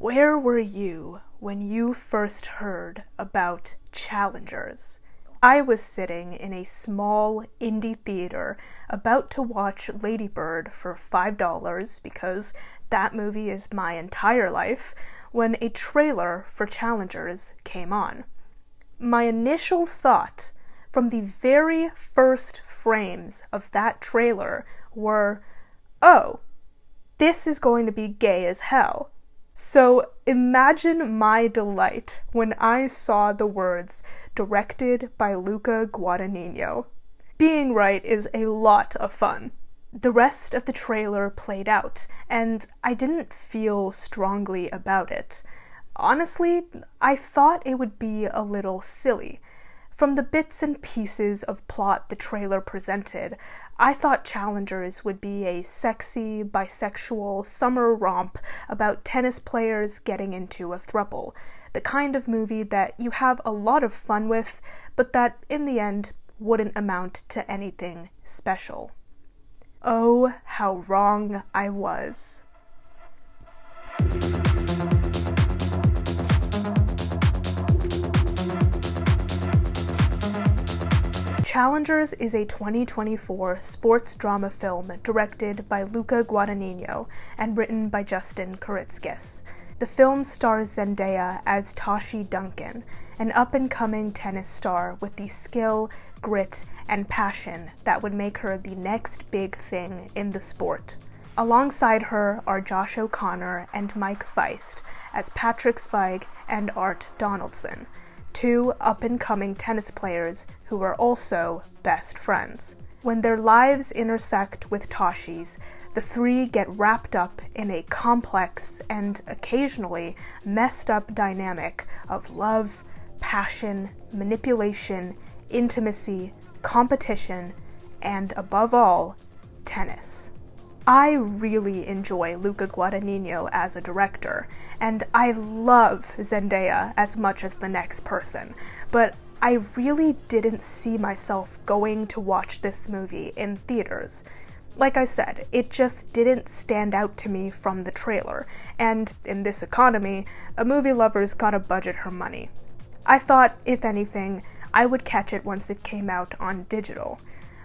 Where were you when you first heard about Challengers? I was sitting in a small indie theater about to watch Lady Bird for $5 because that movie is my entire life when a trailer for Challengers came on. My initial thought from the very first frames of that trailer were, oh, this is going to be gay as hell. So imagine my delight when I saw the words directed by Luca Guadagnino. Being right is a lot of fun. The rest of the trailer played out, and I didn't feel strongly about it. Honestly, I thought it would be a little silly. From the bits and pieces of plot the trailer presented, I thought Challengers would be a sexy, bisexual summer romp about tennis players getting into a throuple, the kind of movie that you have a lot of fun with, but that in the end wouldn't amount to anything special. Oh, how wrong I was. Challengers is a 2024 sports drama film directed by Luca Guadagnino and written by Justin Kuritzkis. The film stars Zendaya as Tashi Duncan, an up-and-coming tennis star with the skill, grit, and passion that would make her the next big thing in the sport. Alongside her are Josh O'Connor and Mike Feist as Patrick Zweig and Art Donaldson, two up-and-coming tennis players who are also best friends. When their lives intersect with Tashi's, the three get wrapped up in a complex and occasionally messed up dynamic of love, passion, manipulation, intimacy, competition, and above all, tennis. I really enjoy Luca Guadagnino as a director, and I love Zendaya as much as the next person, but I really didn't see myself going to watch this movie in theaters. Like I said, it just didn't stand out to me from the trailer, and in this economy, a movie lover's gotta budget her money. I thought, if anything, I would catch it once it came out on digital.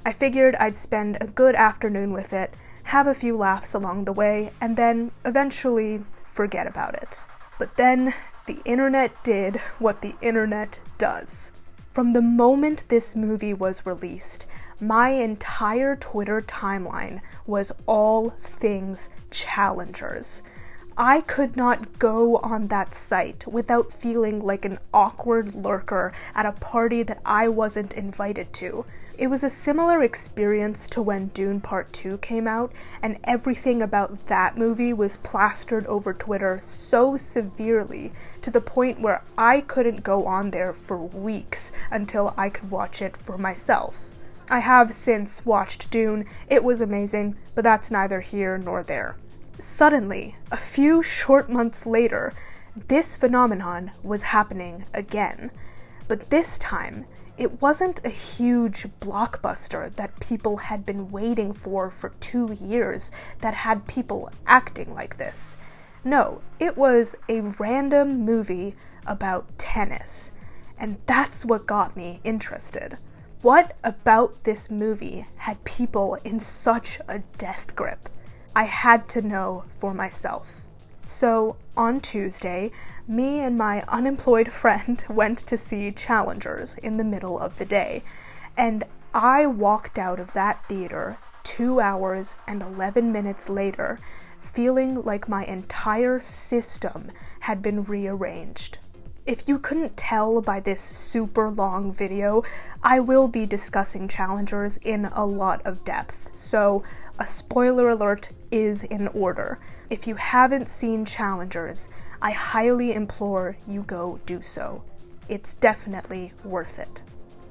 I figured I'd spend a good afternoon with it, have a few laughs along the way, and then eventually forget about it. But then the internet did what the internet does. From the moment this movie was released, my entire Twitter timeline was all things Challengers. I could not go on that site without feeling like an awkward lurker at a party that I wasn't invited to. It was a similar experience to when Dune Part 2 came out, and everything about that movie was plastered over Twitter so severely to the point where I couldn't go on there for weeks until I could watch it for myself. I have since watched Dune. It was amazing, but that's neither here nor there. Suddenly, a few short months later, this phenomenon was happening again. But this time, it wasn't a huge blockbuster that people had been waiting for 2 years that had people acting like this. No, it was a random movie about tennis, and that's what got me interested. What about this movie had people in such a death grip? I had to know for myself. So, on Tuesday, me and my unemployed friend went to see Challengers in the middle of the day, and I walked out of that theater 2 hours and 11 minutes later, feeling like my entire system had been rearranged. If you couldn't tell by this super long video, I will be discussing Challengers in a lot of depth, so a spoiler alert is in order. If you haven't seen Challengers, I highly implore you go do so. It's definitely worth it.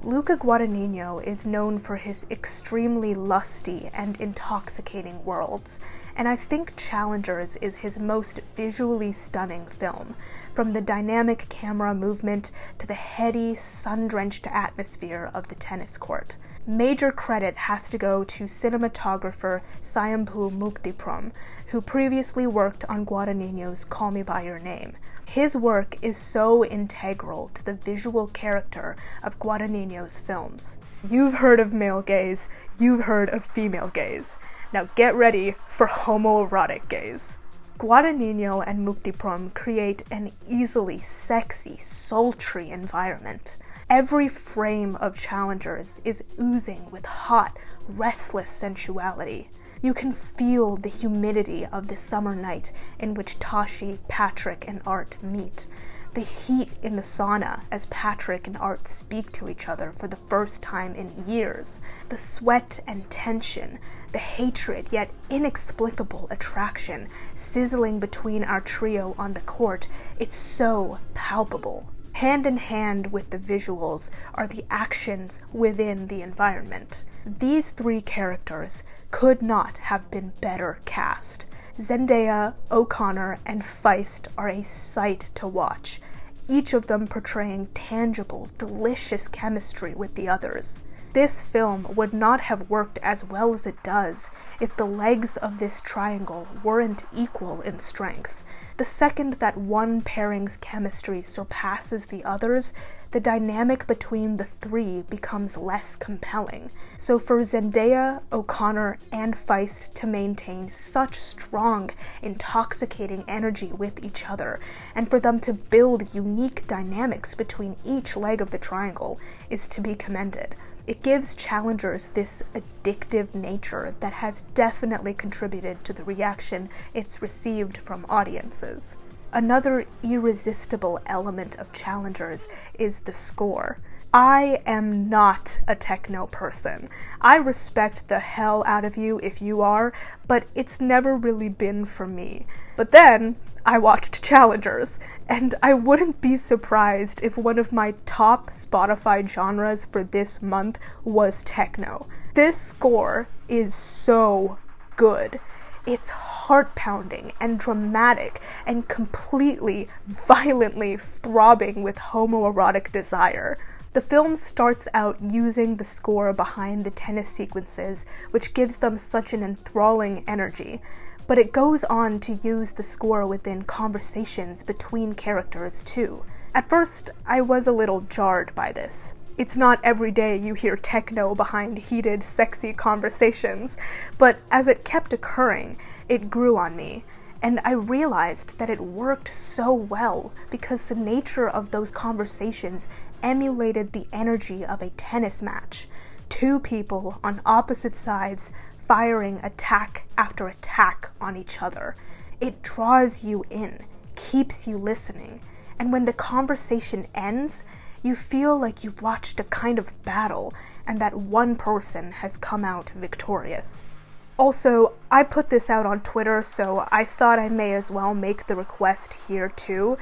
Luca Guadagnino is known for his extremely lusty and intoxicating worlds, and I think Challengers is his most visually stunning film, from the dynamic camera movement to the heady, sun-drenched atmosphere of the tennis court. Major credit has to go to cinematographer Swayambhu Muktiprom, who previously worked on Guadagnino's Call Me By Your Name. His work is so integral to the visual character of Guadagnino's films. You've heard of male gaze, you've heard of female gaze. Now get ready for homoerotic gaze. Guadagnino and Muktiprom create an easily sexy, sultry environment. Every frame of Challengers is oozing with hot, restless sensuality. You can feel the humidity of the summer night in which Tashi, Patrick, and Art meet. The heat in the sauna as Patrick and Art speak to each other for the first time in years. The sweat and tension, the hatred yet inexplicable attraction sizzling between our trio on the court, it's so palpable. Hand in hand with the visuals are the actions within the environment. These three characters could not have been better cast. Zendaya, O'Connor, and Feist are a sight to watch, each of them portraying tangible, delicious chemistry with the others. This film would not have worked as well as it does if the legs of this triangle weren't equal in strength. The second that one pairing's chemistry surpasses the others, the dynamic between the three becomes less compelling. So for Zendaya, O'Connor, and Feist to maintain such strong, intoxicating energy with each other, and for them to build unique dynamics between each leg of the triangle, is to be commended. It gives Challengers this addictive nature that has definitely contributed to the reaction it's received from audiences. Another irresistible element of Challengers is the score. I am not a techno person. I respect the hell out of you if you are, but it's never really been for me. But then, I watched Challengers, and I wouldn't be surprised if one of my top Spotify genres for this month was techno. This score is so good. It's heart-pounding and dramatic and completely, violently throbbing with homoerotic desire. The film starts out using the score behind the tennis sequences, which gives them such an enthralling energy. But it goes on to use the score within conversations between characters too. At first, I was a little jarred by this. It's not every day you hear techno behind heated, sexy conversations, but as it kept occurring, it grew on me, and I realized that it worked so well because the nature of those conversations emulated the energy of a tennis match. Two people on opposite sides firing attack after attack on each other. It draws you in, keeps you listening, and when the conversation ends, you feel like you've watched a kind of battle and that one person has come out victorious. Also, I put this out on Twitter, so I thought I may as well make the request here too.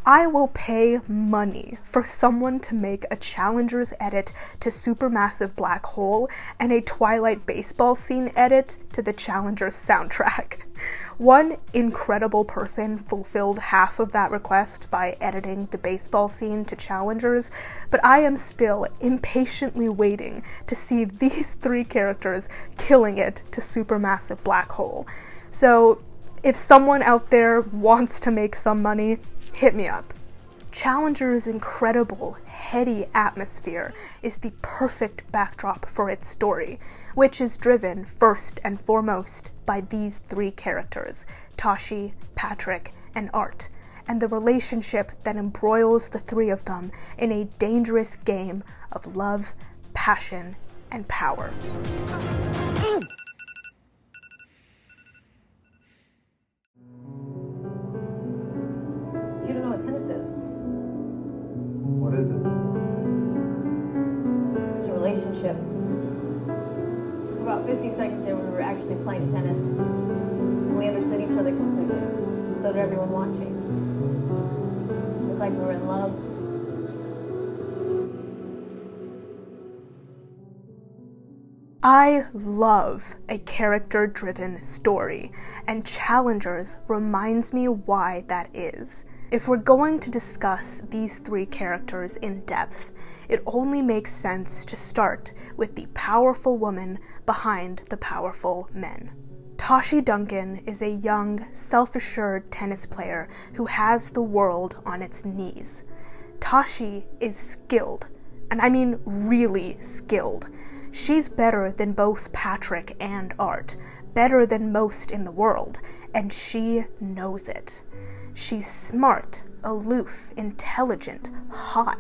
I will pay money for someone to make a Challengers edit to Supermassive Black Hole and a Twilight baseball scene edit to the Challengers soundtrack. One incredible person fulfilled half of that request by editing the baseball scene to Challengers, but I am still impatiently waiting to see these three characters killing it to Supermassive Black Hole. So, if someone out there wants to make some money, hit me up. Challengers' incredible, heady atmosphere is the perfect backdrop for its story, which is driven first and foremost by these three characters, Tashi, Patrick, and Art, and the relationship that embroils the three of them in a dangerous game of love, passion, and power. You don't know what tennis is. What is it? It's a relationship. For about 15 seconds there, we were actually playing tennis. And we understood each other completely. So did everyone watching. It was like we were in love. I love a character-driven story, and Challengers reminds me why that is. If we're going to discuss these three characters in depth, it only makes sense to start with the powerful woman behind the powerful men. Tashi Duncan is a young, self-assured tennis player who has the world on its knees. Tashi is skilled, and I mean really skilled. She's better than both Patrick and Art, better than most in the world, and she knows it. She's smart, aloof, intelligent, hot,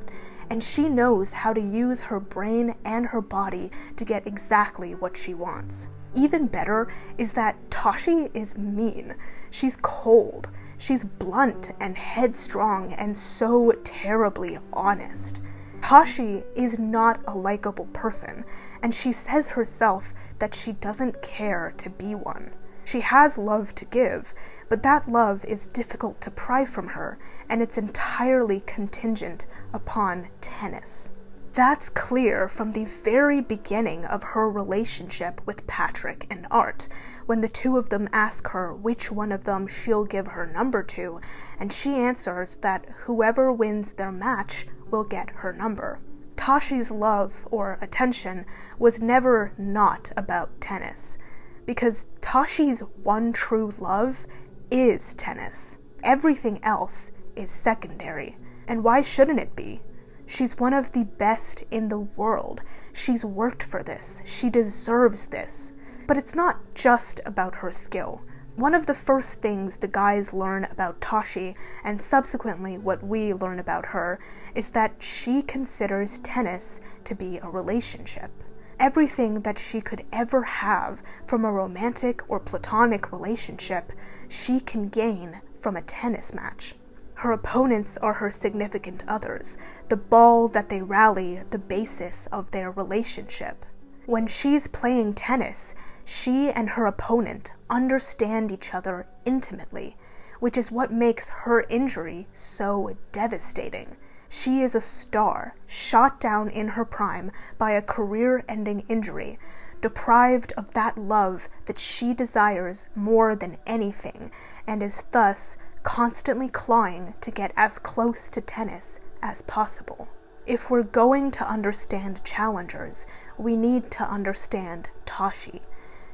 and she knows how to use her brain and her body to get exactly what she wants. Even better is that Tashi is mean. She's cold. She's blunt and headstrong and so terribly honest. Tashi is not a likable person, and she says herself that she doesn't care to be one. She has love to give, but that love is difficult to pry from her, and it's entirely contingent upon tennis. That's clear from the very beginning of her relationship with Patrick and Art, when the two of them ask her which one of them she'll give her number to, and she answers that whoever wins their match will get her number. Tashi's love, or attention, was never not about tennis, because Tashi's one true love is tennis. Everything else is secondary, and why shouldn't it be? She's one of the best in the world. She's worked for this. She deserves this. But it's not just about her skill. One of the first things the guys learn about Tashi, and subsequently what we learn about her, is that she considers tennis to be a relationship. Everything that she could ever have from a romantic or platonic relationship, she can gain from a tennis match. Her opponents are her significant others, the ball that they rally, the basis of their relationship. When she's playing tennis, she and her opponent understand each other intimately, which is what makes her injury so devastating. She is a star, shot down in her prime by a career-ending injury, deprived of that love that she desires more than anything, and is thus constantly clawing to get as close to tennis as possible. If we're going to understand challengers, we need to understand Tashi.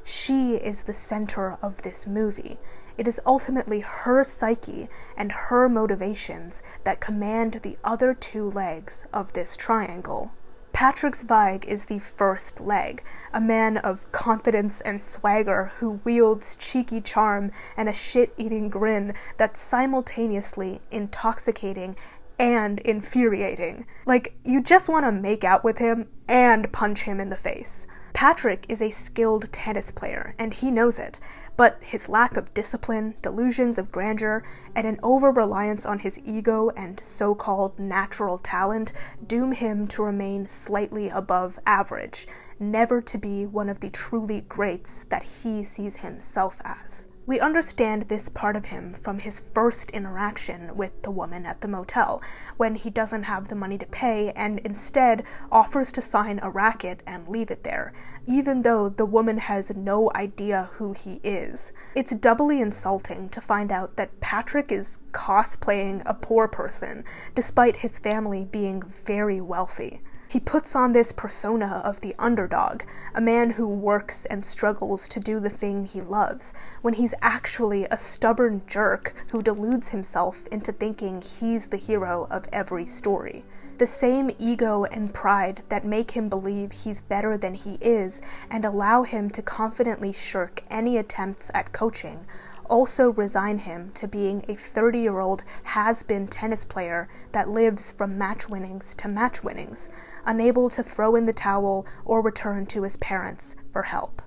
She is the center of this movie. It is ultimately her psyche and her motivations that command the other two legs of this triangle. Patrick Zweig is the first leg, a man of confidence and swagger who wields cheeky charm and a shit-eating grin that's simultaneously intoxicating and infuriating. Like, you just want to make out with him and punch him in the face. Patrick is a skilled tennis player, and he knows it, but his lack of discipline, delusions of grandeur, and an over-reliance on his ego and so-called natural talent doom him to remain slightly above average, never to be one of the truly greats that he sees himself as. We understand this part of him from his first interaction with the woman at the motel, when he doesn't have the money to pay and instead offers to sign a racket and leave it there, even though the woman has no idea who he is. It's doubly insulting to find out that Patrick is cosplaying a poor person, despite his family being very wealthy. He puts on this persona of the underdog, a man who works and struggles to do the thing he loves, when he's actually a stubborn jerk who deludes himself into thinking he's the hero of every story. The same ego and pride that make him believe he's better than he is and allow him to confidently shirk any attempts at coaching also resign him to being a 30-year-old has-been tennis player that lives from match winnings to match winnings, unable to throw in the towel or return to his parents for help.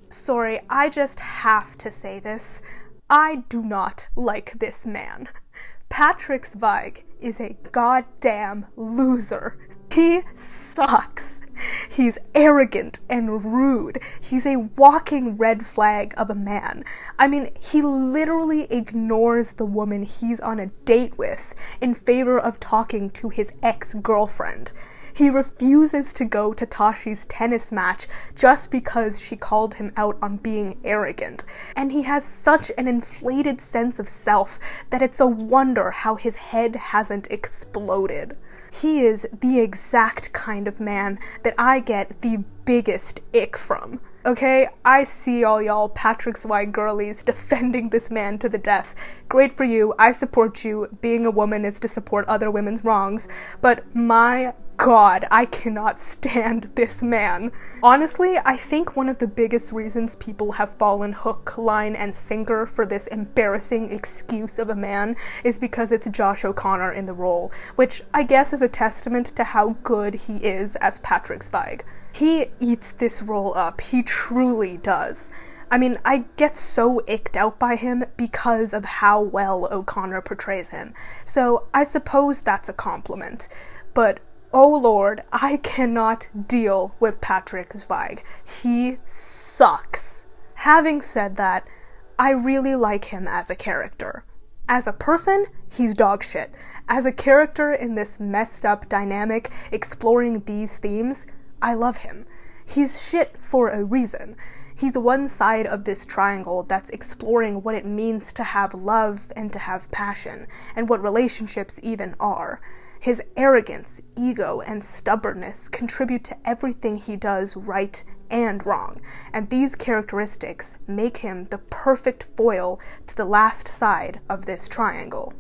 Sorry, I just have to say this. I do not like this man. Patrick Zweig is a goddamn loser. He sucks. He's arrogant and rude. He's a walking red flag of a man. I mean, he literally ignores the woman he's on a date with in favor of talking to his ex-girlfriend. He refuses to go to Tashi's tennis match just because she called him out on being arrogant. And he has such an inflated sense of self that it's a wonder how his head hasn't exploded. He is the exact kind of man that I get the biggest ick from. Okay, I see all y'all Patrick Zweig girlies defending this man to the death. Great for you, I support you. Being a woman is to support other women's wrongs. But my God, I cannot stand this man. Honestly, I think one of the biggest reasons people have fallen hook, line, and sinker for this embarrassing excuse of a man is because it's Josh O'Connor in the role, which I guess is a testament to how good he is as Patrick Zweig. He eats this role up, he truly does. I mean, I get so icked out by him because of how well O'Connor portrays him, so I suppose that's a compliment. But oh Lord, I cannot deal with Patrick Zweig. He sucks. Having said that, I really like him as a character. As a person, he's dog shit. As a character in this messed up dynamic exploring these themes, I love him. He's shit for a reason. He's one side of this triangle that's exploring what it means to have love and to have passion, and what relationships even are. His arrogance, ego, and stubbornness contribute to everything he does right and wrong, and these characteristics make him the perfect foil to the last side of this triangle.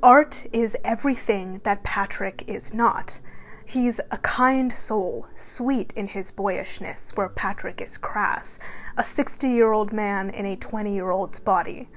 Art is everything that Patrick is not. He's a kind soul, sweet in his boyishness, where Patrick is crass, a 60-year-old man in a 20-year-old's body.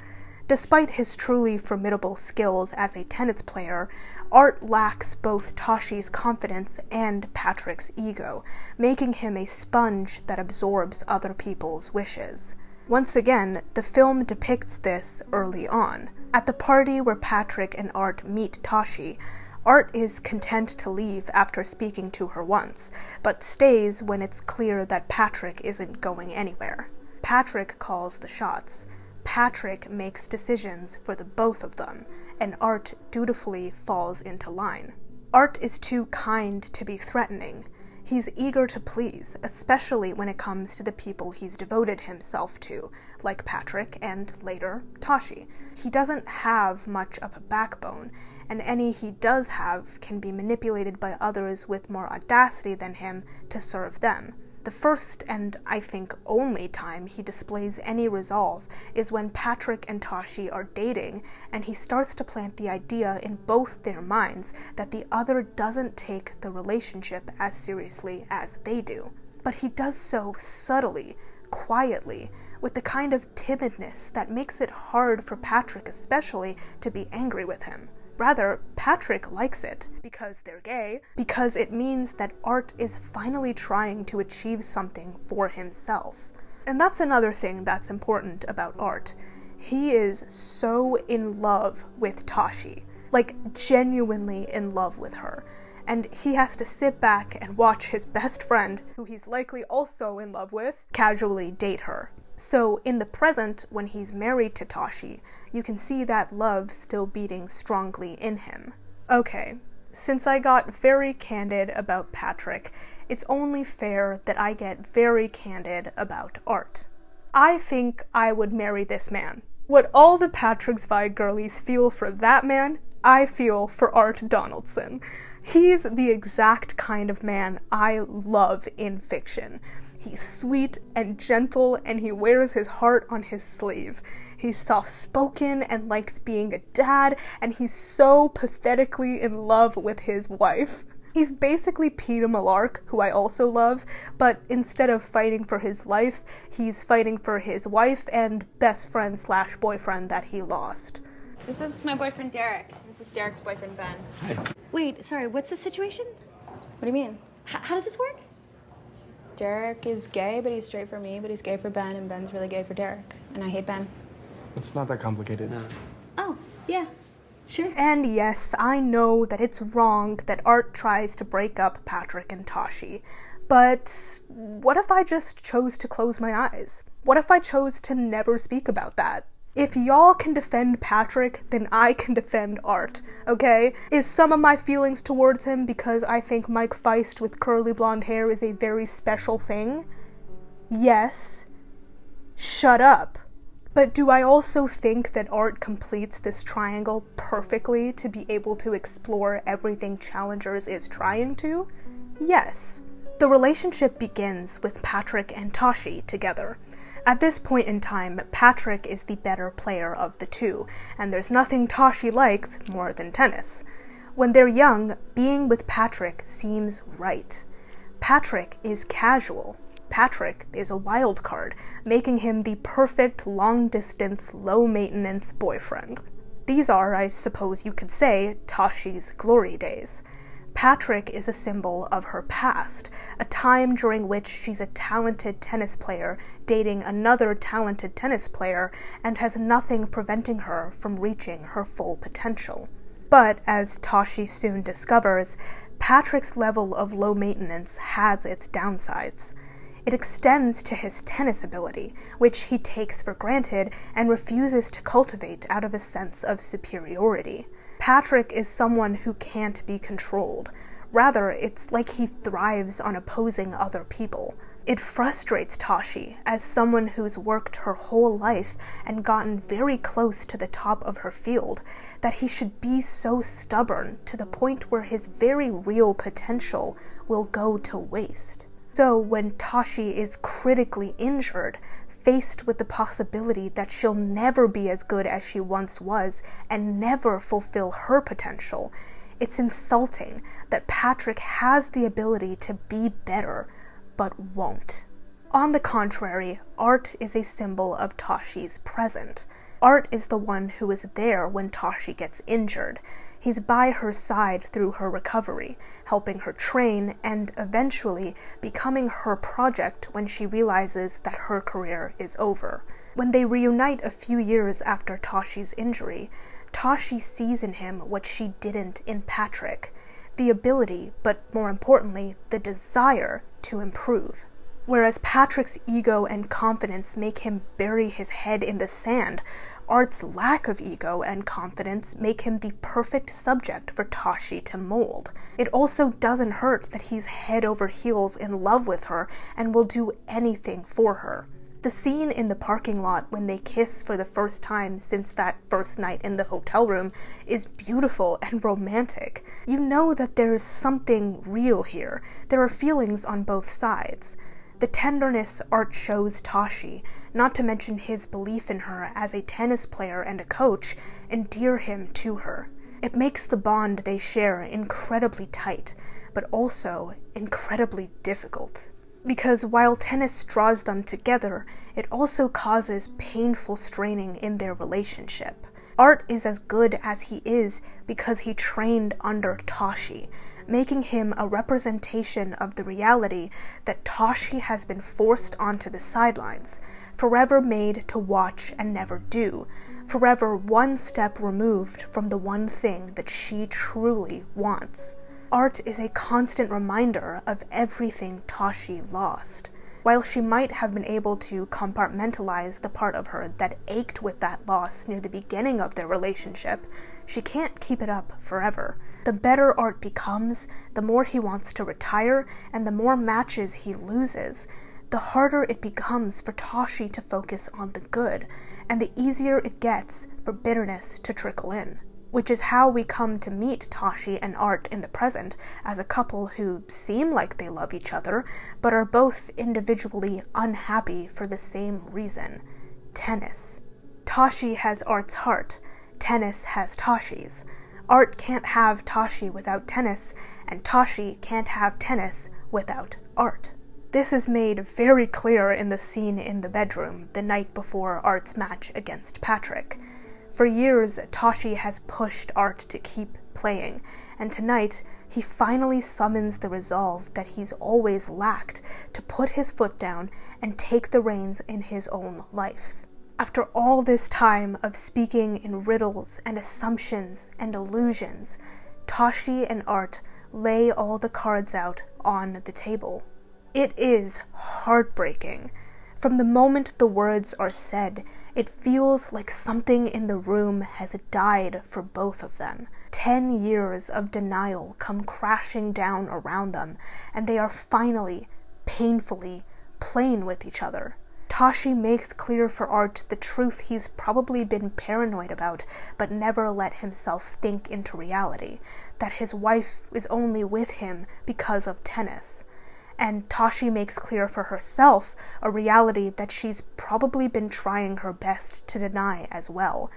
Despite his truly formidable skills as a tennis player, Art lacks both Tashi's confidence and Patrick's ego, making him a sponge that absorbs other people's wishes. Once again, the film depicts this early on. At the party where Patrick and Art meet Tashi, Art is content to leave after speaking to her once, but stays when it's clear that Patrick isn't going anywhere. Patrick calls the shots. Patrick makes decisions for the both of them, and Art dutifully falls into line. Art is too kind to be threatening. He's eager to please, especially when it comes to the people he's devoted himself to, like Patrick and, later, Tashi. He doesn't have much of a backbone, and any he does have can be manipulated by others with more audacity than him to serve them. The first, and I think only time he displays any resolve is when Patrick and Tashi are dating, and he starts to plant the idea in both their minds that the other doesn't take the relationship as seriously as they do. But he does so subtly, quietly, with the kind of timidness that makes it hard for Patrick especially to be angry with him. Rather, Patrick likes it, because they're gay, because it means that Art is finally trying to achieve something for himself. And that's another thing that's important about Art. He is so in love with Tashi, like genuinely in love with her. And he has to sit back and watch his best friend, who he's likely also in love with, casually date her. So in the present, when he's married to Tashi, you can see that love still beating strongly in him. Okay, since I got very candid about Patrick, it's only fair that I get very candid about Art. I think I would marry this man. What all the Patrick Zweig girlies feel for that man, I feel for Art Donaldson. He's the exact kind of man I love in fiction. He's sweet and gentle, and he wears his heart on his sleeve. He's soft-spoken and likes being a dad, and he's so pathetically in love with his wife. He's basically Peter Malark, who I also love, but instead of fighting for his life, he's fighting for his wife and best friend / boyfriend that he lost. This is my boyfriend Derek. This is Derek's boyfriend Ben. Hi. Wait, sorry, what's the situation? What do you mean? How does this work? Derek is gay, but he's straight for me, but he's gay for Ben, and Ben's really gay for Derek. And I hate Ben. It's not that complicated. No. Oh, yeah, sure. And yes, I know that it's wrong that Art tries to break up Patrick and Tashi, but what if I just chose to close my eyes? What if I chose to never speak about that? If y'all can defend Patrick, then I can defend Art, okay? Is some of my feelings towards him because I think Mike Feist with curly blonde hair is a very special thing? Yes. Shut up. But do I also think that Art completes this triangle perfectly to be able to explore everything Challengers is trying to? Yes. The relationship begins with Patrick and Tashi together. At this point in time, Patrick is the better player of the two, and there's nothing Tashi likes more than tennis. When they're young, being with Patrick seems right. Patrick is casual. Patrick is a wild card, making him the perfect long-distance, low-maintenance boyfriend. These are, I suppose you could say, Tashi's glory days. Patrick is a symbol of her past, a time during which she's a talented tennis player dating another talented tennis player and has nothing preventing her from reaching her full potential. But, as Tashi soon discovers, Patrick's level of low maintenance has its downsides. It extends to his tennis ability, which he takes for granted and refuses to cultivate out of a sense of superiority. Patrick is someone who can't be controlled. Rather, it's like he thrives on opposing other people. It frustrates Tashi, as someone who's worked her whole life and gotten very close to the top of her field, that he should be so stubborn to the point where his very real potential will go to waste. So when Tashi is critically injured, faced with the possibility that she'll never be as good as she once was and never fulfill her potential, it's insulting that Patrick has the ability to be better, but won't. On the contrary, Art is a symbol of Tashi's present. Art is the one who is there when Tashi gets injured. He's by her side through her recovery, helping her train, and eventually becoming her project when she realizes that her career is over. When they reunite a few years after Tashi's injury, Tashi sees in him what she didn't in Patrick: the ability, but more importantly, the desire to improve. Whereas Patrick's ego and confidence make him bury his head in the sand, Art's lack of ego and confidence make him the perfect subject for Tashi to mold. It also doesn't hurt that he's head over heels in love with her and will do anything for her. The scene in the parking lot when they kiss for the first time since that first night in the hotel room is beautiful and romantic. You know that there's something real here. There are feelings on both sides. The tenderness Art shows Tashi, not to mention his belief in her as a tennis player and a coach, endear him to her. It makes the bond they share incredibly tight, but also incredibly difficult. Because while tennis draws them together, it also causes painful straining in their relationship. Art is as good as he is because he trained under Tashi, making him a representation of the reality that Tashi has been forced onto the sidelines, forever made to watch and never do, forever one step removed from the one thing that she truly wants. Art is a constant reminder of everything Tashi lost. While she might have been able to compartmentalize the part of her that ached with that loss near the beginning of their relationship, she can't keep it up forever. The better Art becomes, the more he wants to retire, and the more matches he loses, the harder it becomes for Tashi to focus on the good, and the easier it gets for bitterness to trickle in. Which is how we come to meet Tashi and Art in the present as a couple who seem like they love each other, but are both individually unhappy for the same reason: tennis. Tashi has Art's heart, tennis has Tashi's. Art can't have Tashi without tennis, and Tashi can't have tennis without Art. This is made very clear in the scene in the bedroom the night before Art's match against Patrick. For years, Tashi has pushed Art to keep playing, and tonight, he finally summons the resolve that he's always lacked to put his foot down and take the reins in his own life. After all this time of speaking in riddles and assumptions and illusions, Tashi and Art lay all the cards out on the table. It is heartbreaking. From the moment the words are said, it feels like something in the room has died for both of them. 10 years of denial come crashing down around them, and they are finally, painfully, plain with each other. Tashi makes clear for Art the truth he's probably been paranoid about, but never let himself think into reality, that his wife is only with him because of tennis. and Tashi makes clear for herself a reality that she's probably been trying her best to deny as well.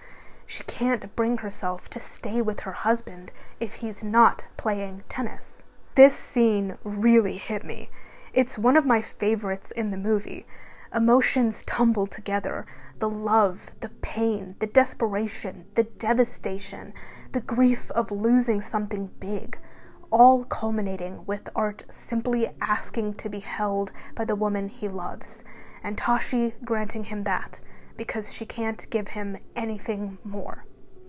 She can't bring herself to stay with her husband if he's not playing tennis. This scene really hit me. It's one of my favorites in the movie. Emotions tumble together. The love, the pain, the desperation, the devastation, the grief of losing something big, all culminating with Art simply asking to be held by the woman he loves, and Tashi granting him that, because she can't give him anything more.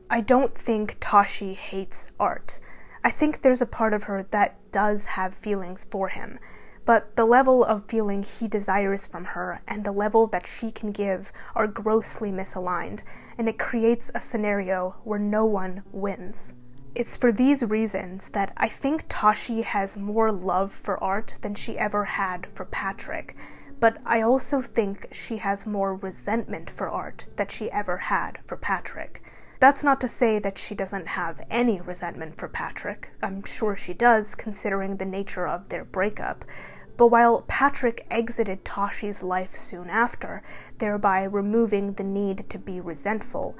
I don't think Tashi hates Art. I think there's a part of her that does have feelings for him, but the level of feeling he desires from her and the level that she can give are grossly misaligned, and it creates a scenario where no one wins. It's for these reasons that I think Tashi has more love for Art than she ever had for Patrick, but I also think she has more resentment for Art than she ever had for Patrick. That's not to say that she doesn't have any resentment for Patrick. I'm sure she does, considering the nature of their breakup. But while Patrick exited Tashi's life soon after, thereby removing the need to be resentful,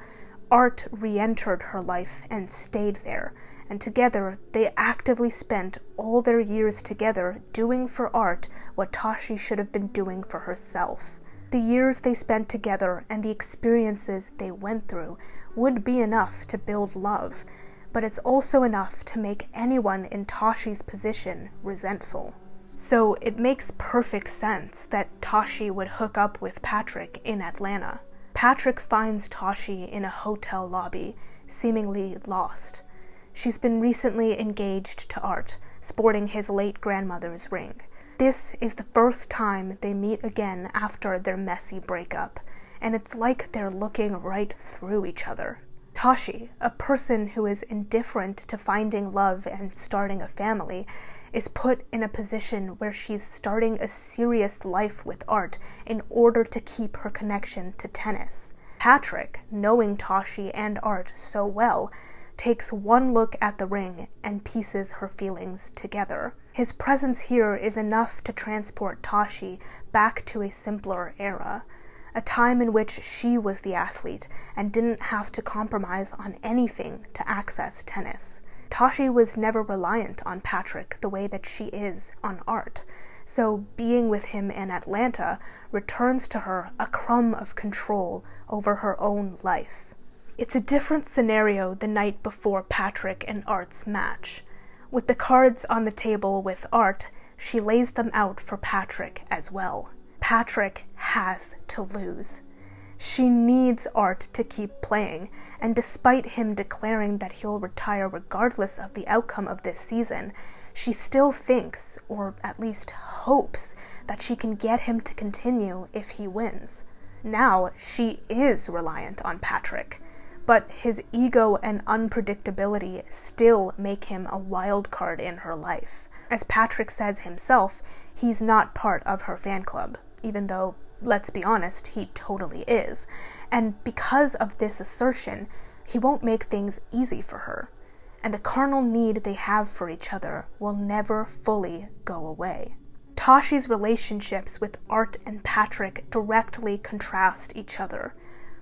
Art re-entered her life and stayed there, and together they actively spent all their years together doing for Art what Tashi should have been doing for herself. The years they spent together and the experiences they went through would be enough to build love, but it's also enough to make anyone in Tashi's position resentful. So it makes perfect sense that Tashi would hook up with Patrick in Atlanta. Patrick finds Tashi in a hotel lobby, seemingly lost. She's been recently engaged to Art, sporting his late grandmother's ring. This is the first time they meet again after their messy breakup, and it's like they're looking right through each other. Tashi, a person who is indifferent to finding love and starting a family, is put in a position where she's starting a serious life with Art in order to keep her connection to tennis. Patrick, knowing Tashi and Art so well, takes one look at the ring and pieces her feelings together. His presence here is enough to transport Tashi back to a simpler era, a time in which she was the athlete and didn't have to compromise on anything to access tennis. Tashi was never reliant on Patrick the way that she is on Art, so being with him in Atlanta returns to her a crumb of control over her own life. It's a different scenario the night before Patrick and Art's match. With the cards on the table with Art, she lays them out for Patrick as well. Patrick has to lose. She needs Art to keep playing, and despite him declaring that he'll retire regardless of the outcome of this season, she still thinks, or at least hopes, that she can get him to continue if he wins. Now, she is reliant on Patrick, but his ego and unpredictability still make him a wild card in her life. As Patrick says himself, he's not part of her fan club, even though, let's be honest, he totally is. And because of this assertion, he won't make things easy for her. And the carnal need they have for each other will never fully go away. Tashi's relationships with Art and Patrick directly contrast each other.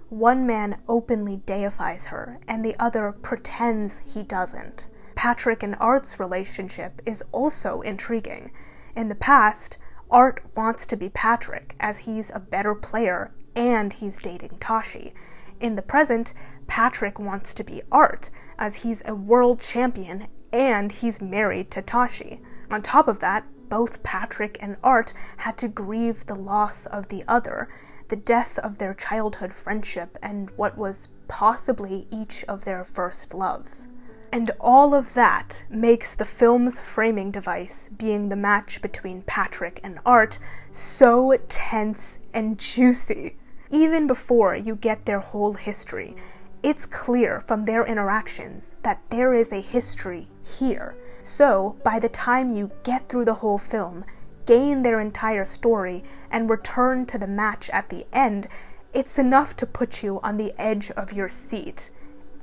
One man openly deifies her, and the other pretends he doesn't. Patrick and Art's relationship is also intriguing. In the past, Art wants to be Patrick, as he's a better player and he's dating Tashi. In the present, Patrick wants to be Art, as he's a world champion and he's married to Tashi. On top of that, both Patrick and Art had to grieve the loss of the other, the death of their childhood friendship and what was possibly each of their first loves. And all of that makes the film's framing device, being the match between Patrick and Art, so tense and juicy. Even before you get their whole history, it's clear from their interactions that there is a history here. So, by the time you get through the whole film, gain their entire story, and return to the match at the end, it's enough to put you on the edge of your seat.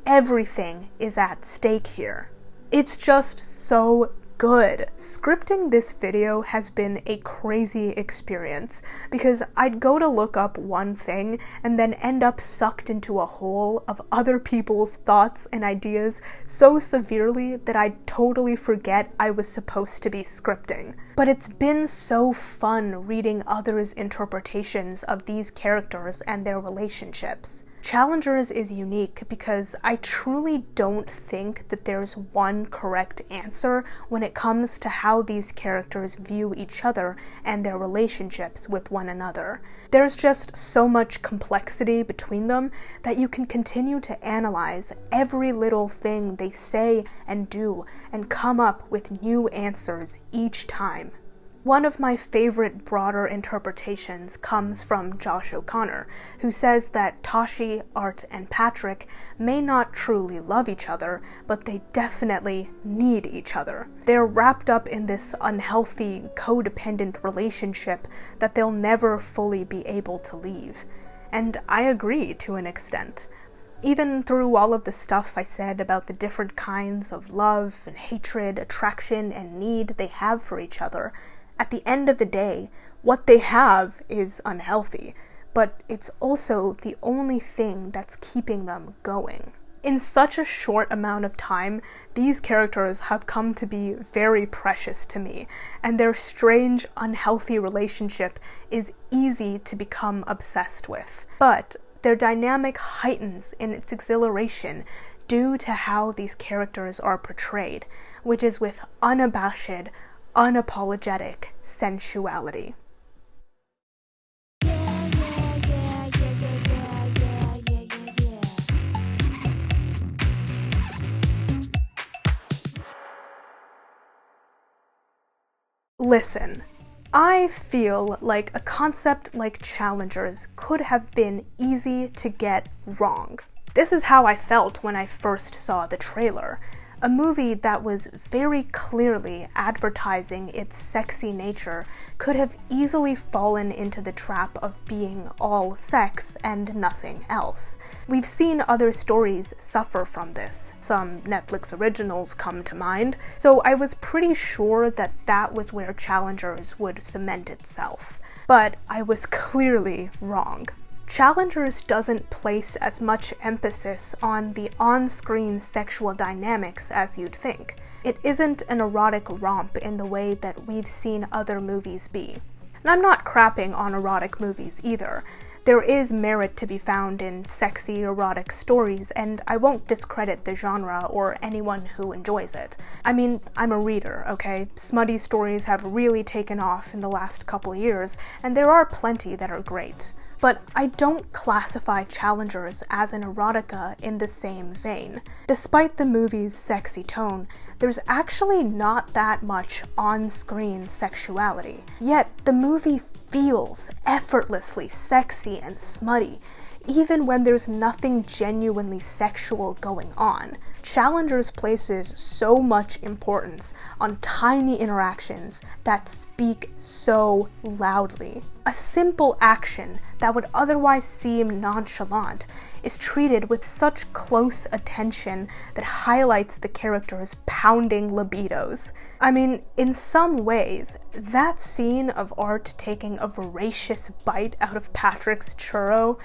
Everything is at stake here. It's just so good. Scripting this video has been a crazy experience because I'd go to look up one thing and then end up sucked into a hole of other people's thoughts and ideas so severely that I'd totally forget I was supposed to be scripting. But it's been so fun reading others' interpretations of these characters and their relationships. Challengers is unique because I truly don't think that there's one correct answer when it comes to how these characters view each other and their relationships with one another. There's just so much complexity between them that you can continue to analyze every little thing they say and do and come up with new answers each time. One of my favorite broader interpretations comes from Josh O'Connor, who says that Tashi, Art, and Patrick may not truly love each other, but they definitely need each other. They're wrapped up in this unhealthy, codependent relationship that they'll never fully be able to leave. And I agree to an extent. Even through all of the stuff I said about the different kinds of love and hatred, attraction, and need they have for each other, at the end of the day, what they have is unhealthy, but it's also the only thing that's keeping them going. In such a short amount of time, these characters have come to be very precious to me, and their strange, unhealthy relationship is easy to become obsessed with. But their dynamic heightens in its exhilaration due to how these characters are portrayed, which is with unabashed, unapologetic sensuality. Listen, I feel like a concept like Challengers could have been easy to get wrong. This is how I felt when I first saw the trailer. A movie that was very clearly advertising its sexy nature could have easily fallen into the trap of being all sex and nothing else. We've seen other stories suffer from this. Some Netflix originals come to mind, so I was pretty sure that that was where Challengers would cement itself. But I was clearly wrong. Challengers doesn't place as much emphasis on the on-screen sexual dynamics as you'd think. It isn't an erotic romp in the way that we've seen other movies be. And I'm not crapping on erotic movies either. There is merit to be found in sexy erotic stories, and I won't discredit the genre or anyone who enjoys it. I mean, I'm a reader, okay? Smutty stories have really taken off in the last couple years, and there are plenty that are great. But I don't classify Challengers as an erotica in the same vein. Despite the movie's sexy tone, there's actually not that much on-screen sexuality. Yet the movie feels effortlessly sexy and smutty, even when there's nothing genuinely sexual going on. Challengers places so much importance on tiny interactions that speak so loudly. A simple action that would otherwise seem nonchalant is treated with such close attention that highlights the characters' pounding libidos. I mean, in some ways, that scene of Art taking a voracious bite out of Patrick's churro,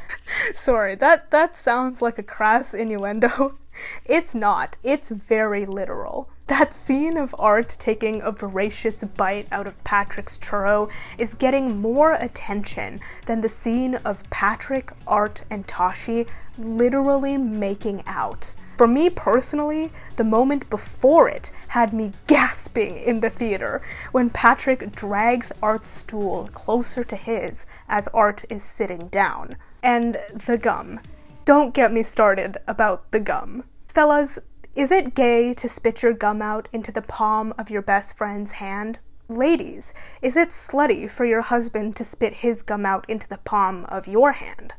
sorry, that sounds like a crass innuendo. It's not. It's very literal. That scene of Art taking a voracious bite out of Patrick's churro is getting more attention than the scene of Patrick, Art, and Tashi literally making out. For me personally, the moment before it had me gasping in the theater when Patrick drags Art's stool closer to his as Art is sitting down. And the gum. Don't get me started about the gum. Fellas, is it gay to spit your gum out into the palm of your best friend's hand? Ladies, is it slutty for your husband to spit his gum out into the palm of your hand?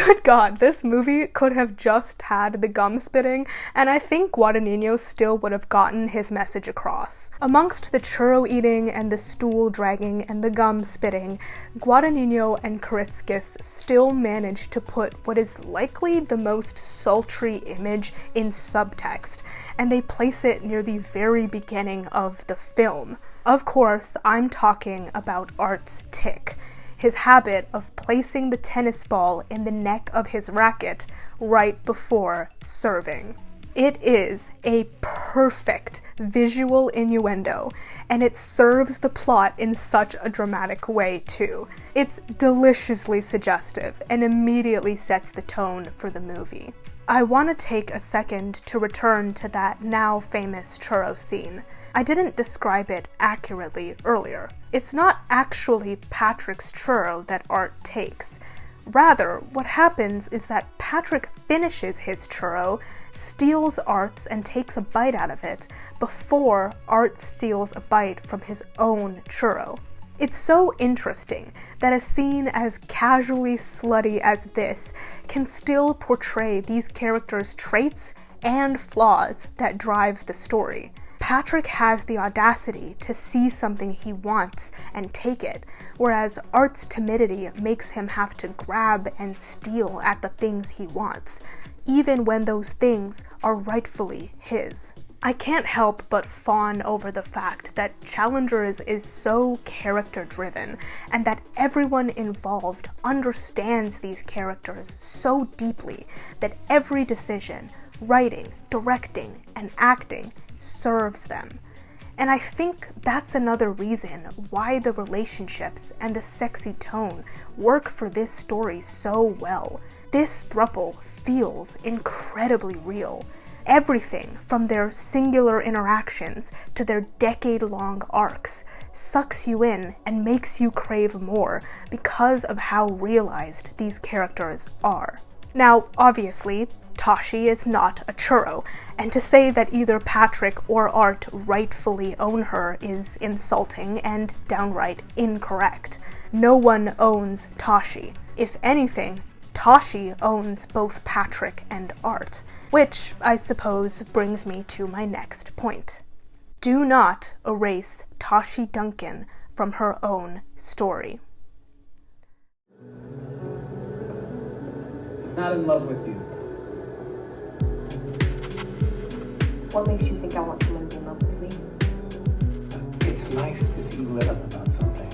Good God, this movie could have just had the gum spitting, and I think Guadagnino still would have gotten his message across. Amongst the churro eating and the stool dragging and the gum spitting, Guadagnino and Kiritzkis still managed to put what is likely the most sultry image in subtext, and they place it near the very beginning of the film. Of course, I'm talking about Art's tic, his habit of placing the tennis ball in the neck of his racket right before serving. It is a perfect visual innuendo, and it serves the plot in such a dramatic way too. It's deliciously suggestive and immediately sets the tone for the movie. I want to take a second to return to that now famous churro scene. I didn't describe it accurately earlier. It's not actually Patrick's churro that Art takes. Rather, what happens is that Patrick finishes his churro, steals Art's and takes a bite out of it, before Art steals a bite from his own churro. It's so interesting that a scene as casually slutty as this can still portray these characters' traits and flaws that drive the story. Patrick has the audacity to see something he wants and take it, whereas Art's timidity makes him have to grab and steal at the things he wants, even when those things are rightfully his. I can't help but fawn over the fact that Challengers is so character-driven, and that everyone involved understands these characters so deeply that every decision, writing, directing, and acting serves them. And I think that's another reason why the relationships and the sexy tone work for this story so well. This throuple feels incredibly real. Everything from their singular interactions to their decade-long arcs sucks you in and makes you crave more because of how realized these characters are. Now, obviously, Tashi is not a churro, and to say that either Patrick or Art rightfully own her is insulting and downright incorrect. No one owns Tashi. If anything, Tashi owns both Patrick and Art, which I suppose brings me to my next point. Do not erase Tashi Duncan from her own story. He's not in love with you. What makes you think I want someone to be in love with me? It's nice to see you lit up about something.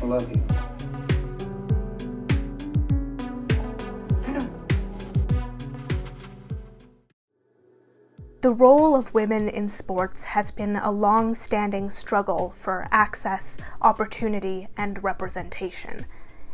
I love you. I know. The role of women in sports has been a long-standing struggle for access, opportunity, and representation.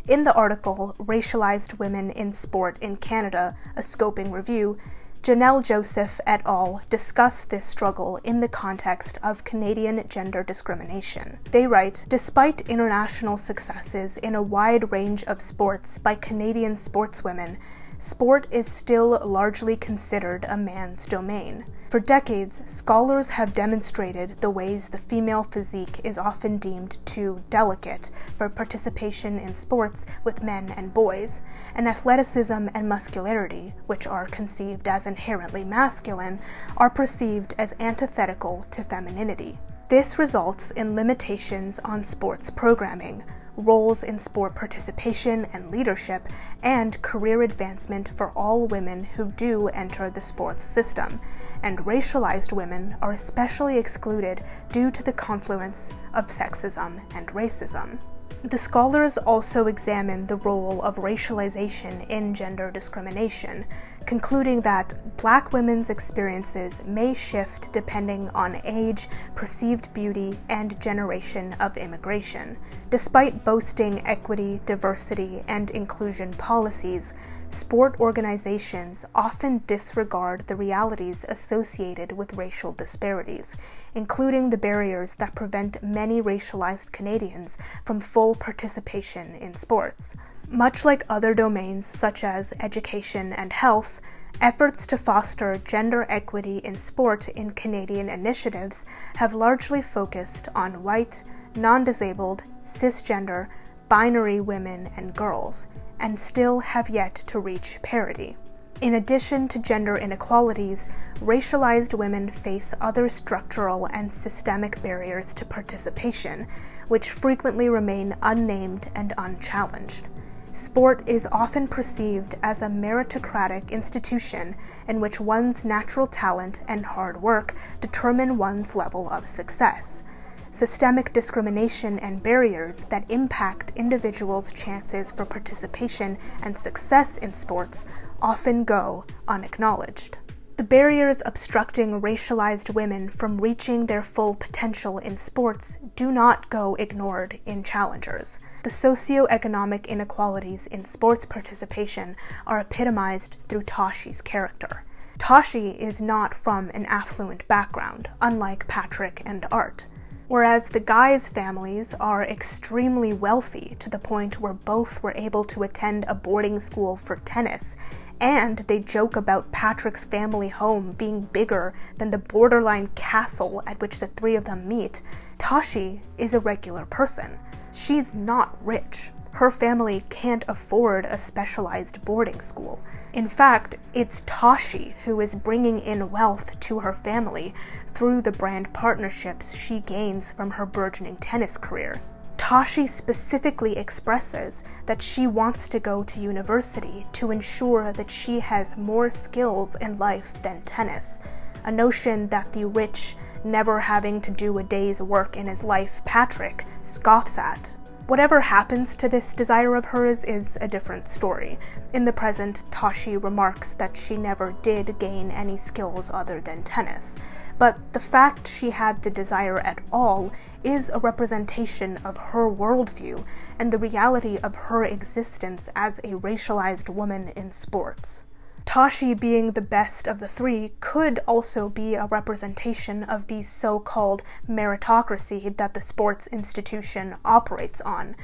In the article, Racialized Women in Sport in Canada, a Scoping Review, Janelle Joseph et al. Discuss this struggle in the context of Canadian gender discrimination. They write, despite international successes in a wide range of sports by Canadian sportswomen, sport is still largely considered a man's domain. For decades, scholars have demonstrated the ways the female physique is often deemed too delicate for participation in sports with men and boys, and athleticism and muscularity, which are conceived as inherently masculine, are perceived as antithetical to femininity. This results in limitations on sports programming, roles in sport participation and leadership, and career advancement for all women who do enter the sports system, and racialized women are especially excluded due to the confluence of sexism and racism. The scholars also examine the role of racialization in gender discrimination, concluding that Black women's experiences may shift depending on age, perceived beauty, and generation of immigration. Despite boasting equity, diversity, and inclusion policies, sport organizations often disregard the realities associated with racial disparities, including the barriers that prevent many racialized Canadians from full participation in sports. Much like other domains such as education and health, efforts to foster gender equity in sport in Canadian initiatives have largely focused on white, non-disabled, cisgender, binary women and girls, and still have yet to reach parity. In addition to gender inequalities, racialized women face other structural and systemic barriers to participation, which frequently remain unnamed and unchallenged. Sport is often perceived as a meritocratic institution in which one's natural talent and hard work determine one's level of success. Systemic discrimination and barriers that impact individuals' chances for participation and success in sports often go unacknowledged. The barriers obstructing racialized women from reaching their full potential in sports do not go ignored in challengers. The socioeconomic inequalities in sports participation are epitomized through Tashi's character. Tashi is not from an affluent background, unlike Patrick and Art. Whereas the guys' families are extremely wealthy to the point where both were able to attend a boarding school for tennis, and they joke about Patrick's family home being bigger than the borderline castle at which the three of them meet, Tashi is a regular person. She's not rich. Her family can't afford a specialized boarding school. In fact, it's Tashi who is bringing in wealth to her family through the brand partnerships she gains from her burgeoning tennis career. Tashi specifically expresses that she wants to go to university to ensure that she has more skills in life than tennis, a notion that the rich, never having to do a day's work in his life Patrick scoffs at. Whatever happens to this desire of hers is a different story. In the present, Tashi remarks that she never did gain any skills other than tennis. But the fact she had the desire at all is a representation of her worldview and the reality of her existence as a racialized woman in sports. Tashi being the best of the three could also be a representation of the so-called meritocracy that the sports institution operates on.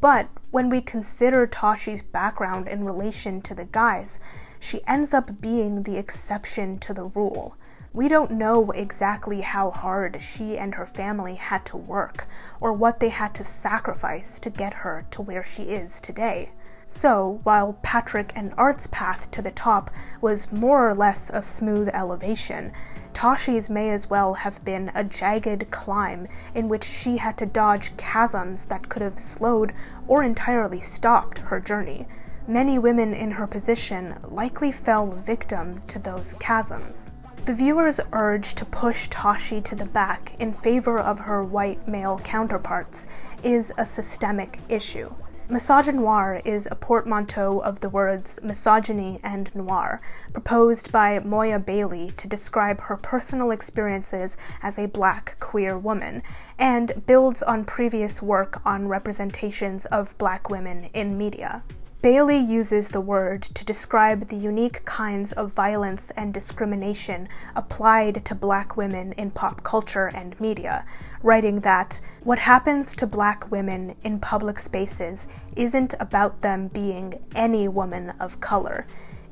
But when we consider Tashi's background in relation to the guys, she ends up being the exception to the rule. We don't know exactly how hard she and her family had to work, or what they had to sacrifice to get her to where she is today. So, while Patrick and Art's path to the top was more or less a smooth elevation, Tashi's may as well have been a jagged climb in which she had to dodge chasms that could have slowed or entirely stopped her journey. Many women in her position likely fell victim to those chasms. The viewer's urge to push Tashi to the back in favor of her white male counterparts is a systemic issue. Misogynoir is a portmanteau of the words misogyny and noir, proposed by Moya Bailey to describe her personal experiences as a black queer woman, and builds on previous work on representations of black women in media. Bailey uses the word to describe the unique kinds of violence and discrimination applied to black women in pop culture and media, writing that what happens to black women in public spaces isn't about them being any woman of color.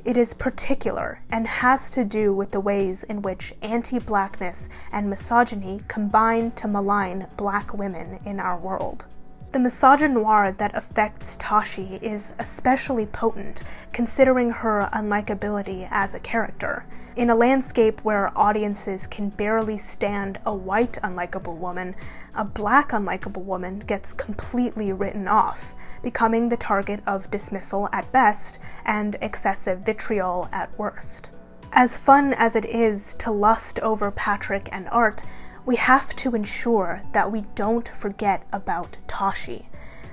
It is particular and has to do with the ways in which anti-blackness and misogyny combine to malign black women in our world. The misogynoir that affects Tashi is especially potent, considering her unlikability as a character. In a landscape where audiences can barely stand a white unlikable woman, a black unlikable woman gets completely written off, becoming the target of dismissal at best and excessive vitriol at worst. As fun as it is to lust over Patrick and Art, we have to ensure that we don't forget about Tashi,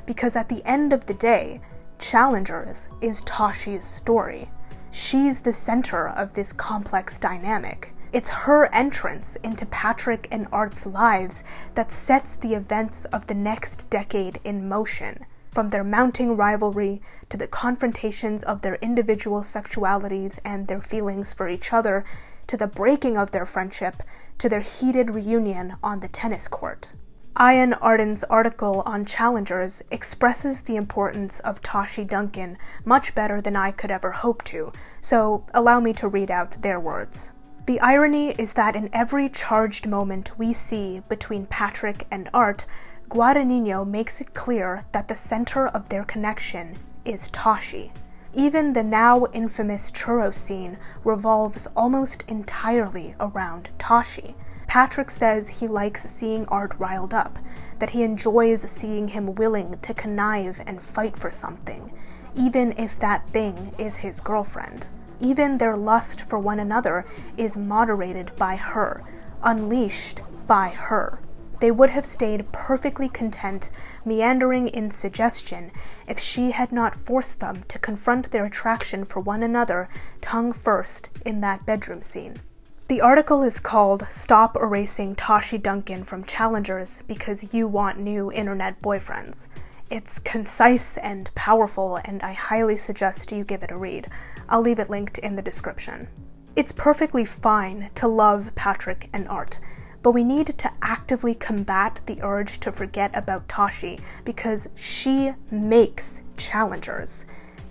because at the end of the day, Challengers is Tashi's story. She's the center of this complex dynamic. It's her entrance into Patrick and Art's lives that sets the events of the next decade in motion, from their mounting rivalry to the confrontations of their individual sexualities and their feelings for each other, to the breaking of their friendship, to their heated reunion on the tennis court. Ian Arden's article on Challengers expresses the importance of Tashi Duncan much better than I could ever hope to, so allow me to read out their words. The irony is that in every charged moment we see between Patrick and Art, Guadagnino makes it clear that the center of their connection is Tashi. Even the now infamous churro scene revolves almost entirely around Tashi. Patrick says he likes seeing Art riled up, that he enjoys seeing him willing to connive and fight for something, even if that thing is his girlfriend. Even their lust for one another is moderated by her, unleashed by her. They would have stayed perfectly content, meandering in suggestion, if she had not forced them to confront their attraction for one another, tongue first, in that bedroom scene. The article is called "Stop Erasing Tashi Duncan from Challengers Because You Want New Internet Boyfriends." It's concise and powerful, and I highly suggest you give it a read. I'll leave it linked in the description. It's perfectly fine to love Patrick and Art, but we need to actively combat the urge to forget about Tashi because she makes challengers.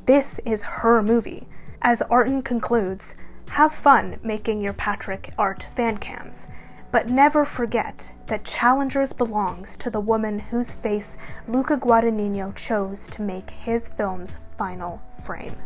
This is her movie. As Artin concludes, have fun making your Patrick Art fan cams, but never forget that Challengers belongs to the woman whose face Luca Guadagnino chose to make his film's final frame.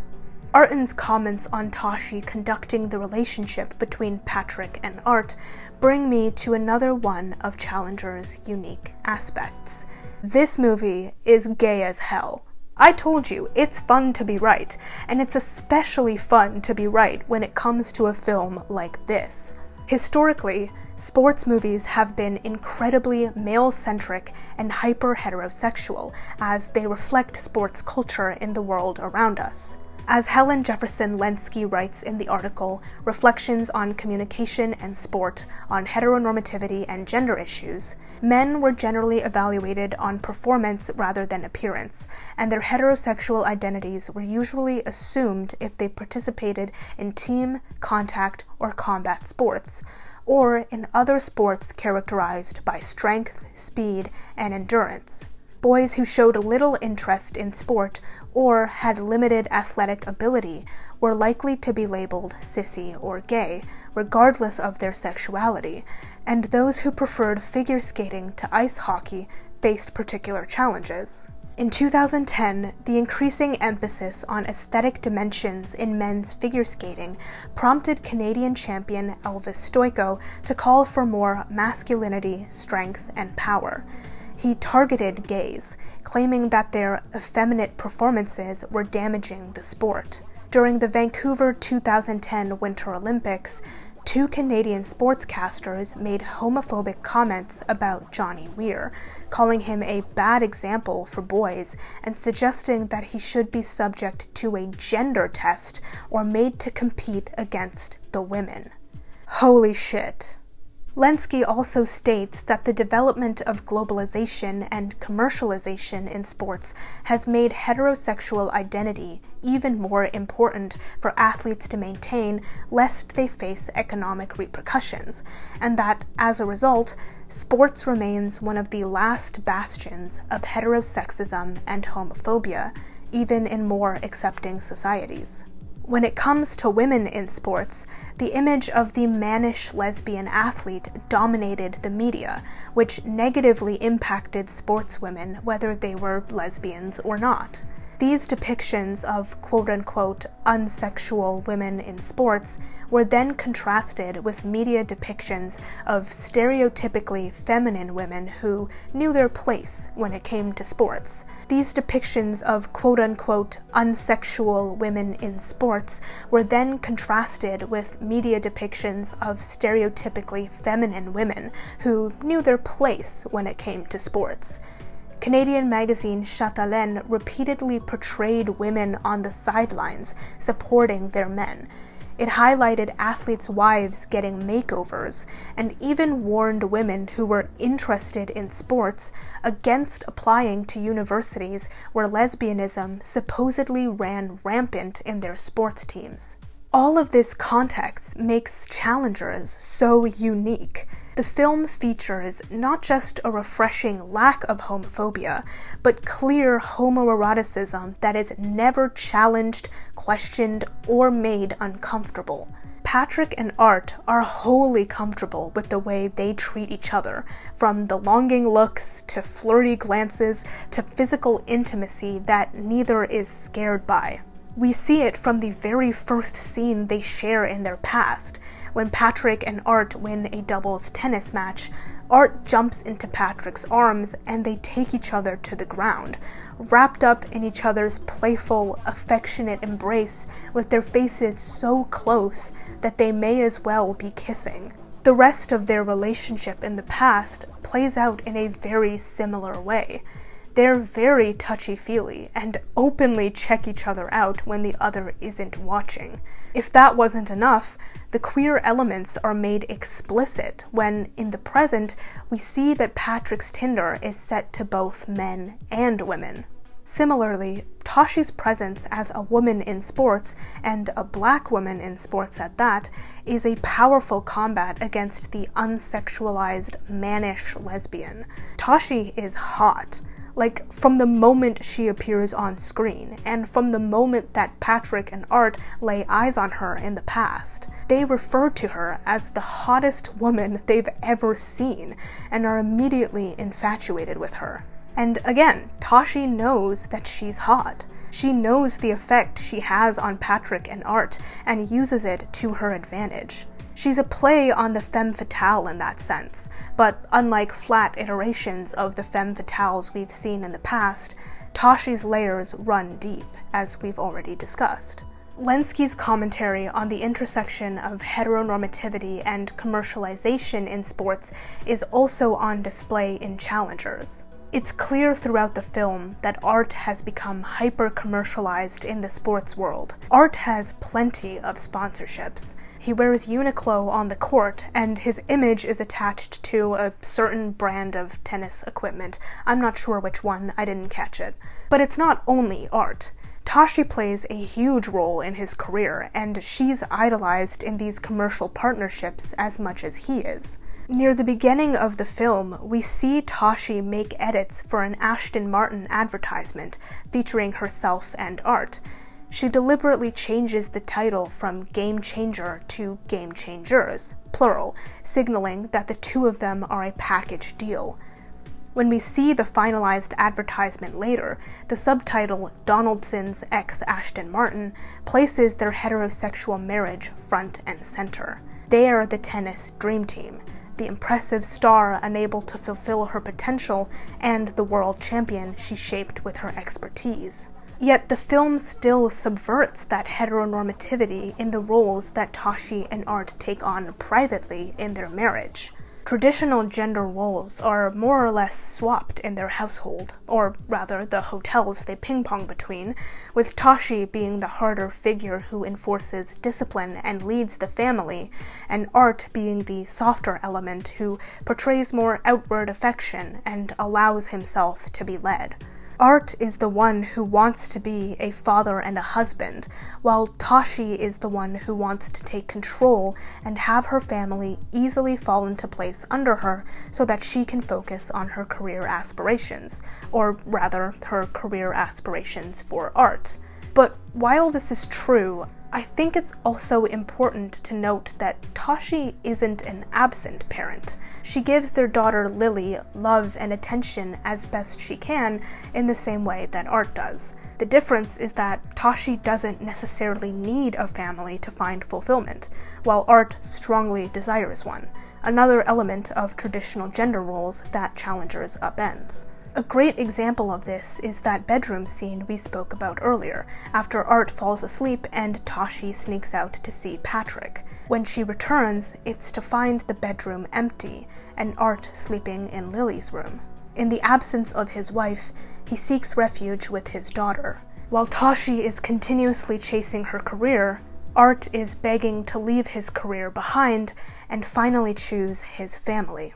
Artin's comments on Tashi conducting the relationship between Patrick and Art bring me to another one of Challenger's unique aspects. This movie is gay as hell. I told you, it's fun to be right, and it's especially fun to be right when it comes to a film like this. Historically, sports movies have been incredibly male-centric and hyper-heterosexual as they reflect sports culture in the world around us. As Helen Jefferson Lenski writes in the article, Reflections on Communication and Sport on Heteronormativity and Gender Issues, men were generally evaluated on performance rather than appearance, and their heterosexual identities were usually assumed if they participated in team, contact, or combat sports, or in other sports characterized by strength, speed, and endurance. Boys who showed little interest in sport or had limited athletic ability were likely to be labeled sissy or gay, regardless of their sexuality, and those who preferred figure skating to ice hockey faced particular challenges. In 2010, the increasing emphasis on aesthetic dimensions in men's figure skating prompted Canadian champion Elvis Stojko to call for more masculinity, strength, and power. He targeted gays, claiming that their effeminate performances were damaging the sport. During the Vancouver 2010 Winter Olympics, 2 Canadian sportscasters made homophobic comments about Johnny Weir, calling him a bad example for boys and suggesting that he should be subject to a gender test or made to compete against the women. Holy shit. Lenski also states that the development of globalization and commercialization in sports has made heterosexual identity even more important for athletes to maintain lest they face economic repercussions, and that, as a result, sports remains one of the last bastions of heterosexism and homophobia, even in more accepting societies. When it comes to women in sports, the image of the mannish lesbian athlete dominated the media, which negatively impacted sportswomen whether they were lesbians or not. These depictions of quote-unquote unsexual women in sports were then contrasted with media depictions of stereotypically feminine women who knew their place when it came to sports. These depictions of quote-unquote unsexual women in sports were then contrasted with media depictions of stereotypically feminine women who knew their place when it came to sports. Canadian magazine Chatelaine repeatedly portrayed women on the sidelines supporting their men. It highlighted athletes' wives getting makeovers and even warned women who were interested in sports against applying to universities where lesbianism supposedly ran rampant in their sports teams. All of this context makes Challengers so unique. The film features not just a refreshing lack of homophobia, but clear homoeroticism that is never challenged, questioned, or made uncomfortable. Patrick and Art are wholly comfortable with the way they treat each other, from the longing looks to flirty glances to physical intimacy that neither is scared by. We see it from the very first scene they share in their past. When Patrick and Art win a doubles tennis match, Art jumps into Patrick's arms and they take each other to the ground, wrapped up in each other's playful, affectionate embrace with their faces so close that they may as well be kissing. The rest of their relationship in the past plays out in a very similar way. They're very touchy-feely and openly check each other out when the other isn't watching. If that wasn't enough, the queer elements are made explicit when, in the present, we see that Patrick's Tinder is set to both men and women. Similarly, Tashi's presence as a woman in sports, and a black woman in sports at that, is a powerful combat against the unsexualized, mannish lesbian. Tashi is hot. Like, from the moment she appears on screen, and from the moment that Patrick and Art lay eyes on her in the past. They refer to her as the hottest woman they've ever seen, and are immediately infatuated with her. And again, Tashi knows that she's hot. She knows the effect she has on Patrick and Art, and uses it to her advantage. She's a play on the femme fatale in that sense, but unlike flat iterations of the femme fatales we've seen in the past, Tashi's layers run deep, as we've already discussed. Lenski's commentary on the intersection of heteronormativity and commercialization in sports is also on display in Challengers. It's clear throughout the film that Art has become hyper-commercialized in the sports world. Art has plenty of sponsorships. He wears Uniqlo on the court, and his image is attached to a certain brand of tennis equipment. I'm not sure which one, I didn't catch it. But it's not only Art. Tashi plays a huge role in his career, and she's idolized in these commercial partnerships as much as he is. Near the beginning of the film, we see Tashi make edits for an Aston Martin advertisement featuring herself and Art. She deliberately changes the title from Game Changer to Game Changers, plural, signaling that the two of them are a package deal. When we see the finalized advertisement later, the subtitle Donaldson's ex Aston Martin places their heterosexual marriage front and center. They are the tennis dream team, the impressive star unable to fulfill her potential, and the world champion she shaped with her expertise. Yet the film still subverts that heteronormativity in the roles that Tashi and Art take on privately in their marriage. Traditional gender roles are more or less swapped in their household, or rather the hotels they ping-pong between, with Tashi being the harder figure who enforces discipline and leads the family, and Art being the softer element who portrays more outward affection and allows himself to be led. Art is the one who wants to be a father and a husband, while Tashi is the one who wants to take control and have her family easily fall into place under her so that she can focus on her career aspirations, or rather, her career aspirations for Art. But while this is true, I think it's also important to note that Tashi isn't an absent parent. She gives their daughter Lily love and attention as best she can in the same way that Art does. The difference is that Tashi doesn't necessarily need a family to find fulfillment, while Art strongly desires one, another element of traditional gender roles that Challengers upends. A great example of this is that bedroom scene we spoke about earlier, after Art falls asleep and Tashi sneaks out to see Patrick. When she returns, it's to find the bedroom empty, and Art sleeping in Lily's room. In the absence of his wife, he seeks refuge with his daughter. While Tashi is continuously chasing her career, Art is begging to leave his career behind and finally choose his family.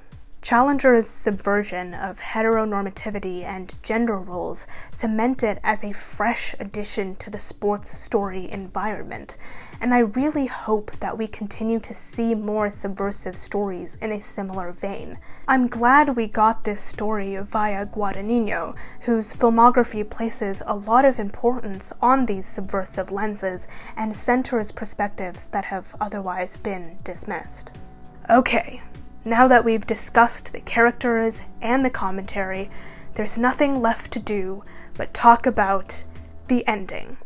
Challenger's subversion of heteronormativity and gender roles cement it as a fresh addition to the sports story environment, and I really hope that we continue to see more subversive stories in a similar vein. I'm glad we got this story via Guadagnino, whose filmography places a lot of importance on these subversive lenses and centers perspectives that have otherwise been dismissed. Okay. Now that we've discussed the characters and the commentary, there's nothing left to do but talk about the ending.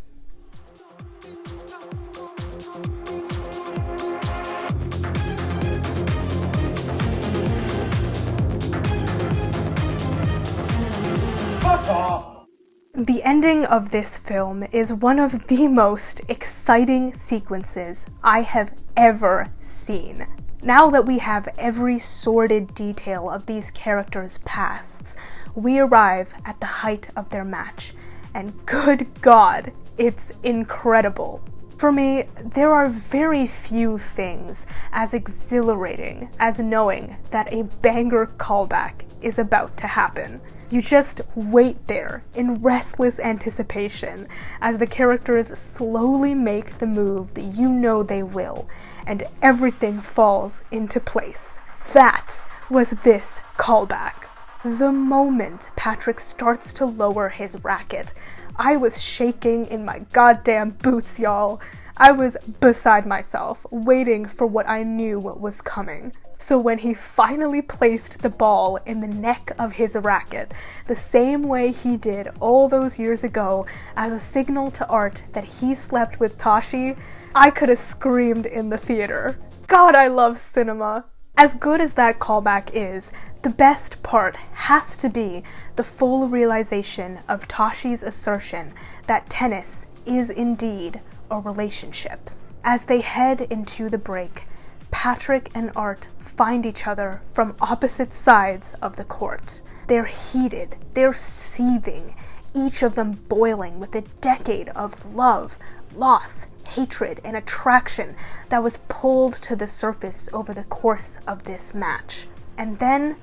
Fuck off! The ending of this film is one of the most exciting sequences I have ever seen. Now that we have every sordid detail of these characters' pasts, we arrive at the height of their match, and good God, it's incredible. For me, there are very few things as exhilarating as knowing that a banger callback is about to happen. You just wait there in restless anticipation as the characters slowly make the move that you know they will, and everything falls into place. That was this callback. The moment Patrick starts to lower his racket, I was shaking in my goddamn boots, y'all. I was beside myself, waiting for what I knew was coming. So when he finally placed the ball in the neck of his racket, the same way he did all those years ago as a signal to Art that he slept with Tashi, I could have screamed in the theater. God, I love cinema. As good as that callback is, the best part has to be the full realization of Tashi's assertion that tennis is indeed a relationship. As they head into the break, Patrick and Art find each other from opposite sides of the court. They're heated, they're seething, each of them boiling with a decade of love, loss, hatred, and attraction that was pulled to the surface over the course of this match. And then,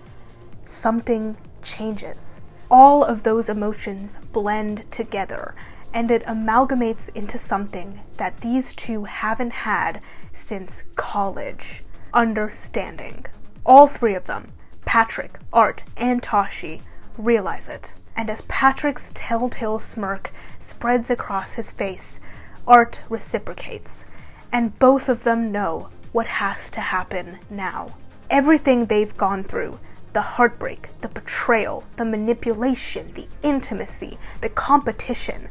something changes. All of those emotions blend together, and it amalgamates into something that these two haven't had since college: understanding. All three of them, Patrick, Art, and Tashi, realize it. And as Patrick's telltale smirk spreads across his face, Art reciprocates, and both of them know what has to happen now. Everything they've gone through, the heartbreak, the betrayal, the manipulation, the intimacy, the competition,